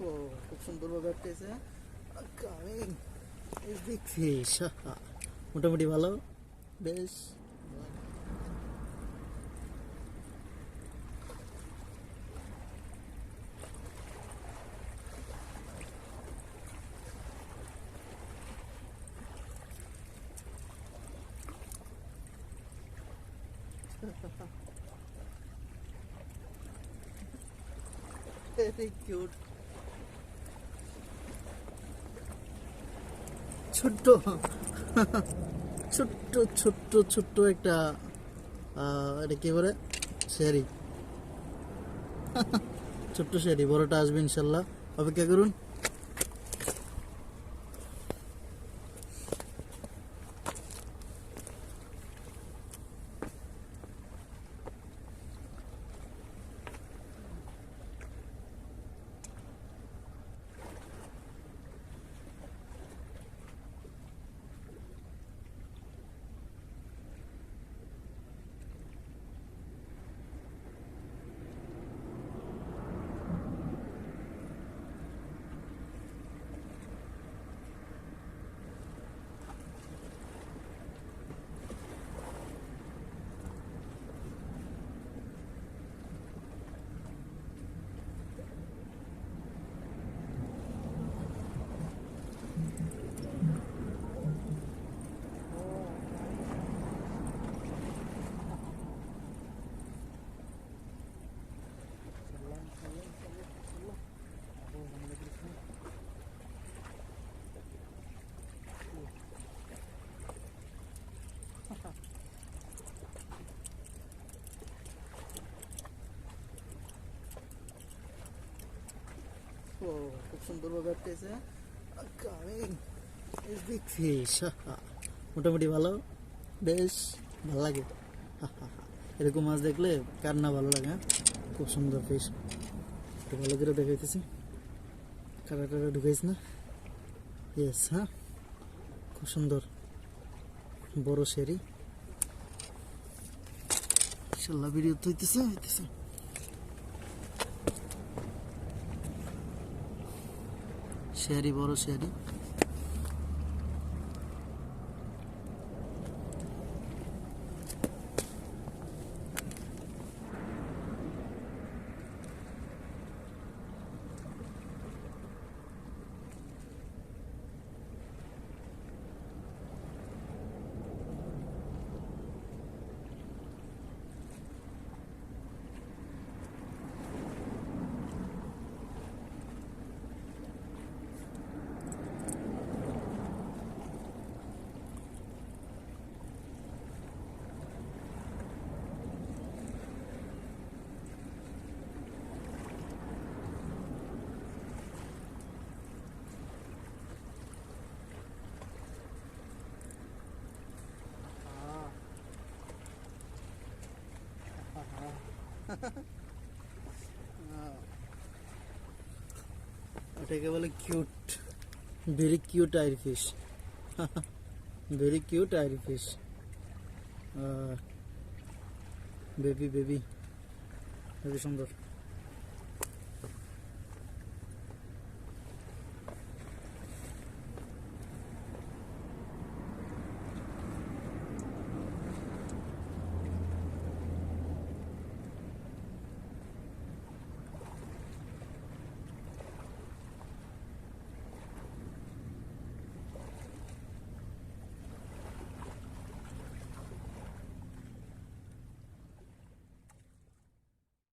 ও খুব সুন্দরভাবে আটকেছে। Coming is big fish. মোটামুটি ভালো, বেশ ভেরি কিউট। ছোট্ট ছোট্ট ছোট্ট ছোট্ট একটা এটা কি বলে, শেরি। ছোট্ট শেরি, বড়টা আসবে ইনশাল্লাহ, অপেক্ষা করুন। ও খুব সুন্দরভাবে আটকেছে। Coming is big fish. মোটামুটি ভালো, বেশ ভালো লাগে। এরকম মাছ দেখলে কার না ভালো লাগে। খুব সুন্দর ফিশ, একটু ভালো করে দেখাইতেছি। কাটা টাটা ঢুকাইছ না? ইয়েস। হ্যাঁ, খুব সুন্দর বড় শেরি। ইনশাল্লাহ ভিডিও তো হইতেছে। শেরি, বড় শেরি। এটাকে বলে cute, very cute airy fish. Very cute airy fish. Baby baby, খুবই সুন্দর।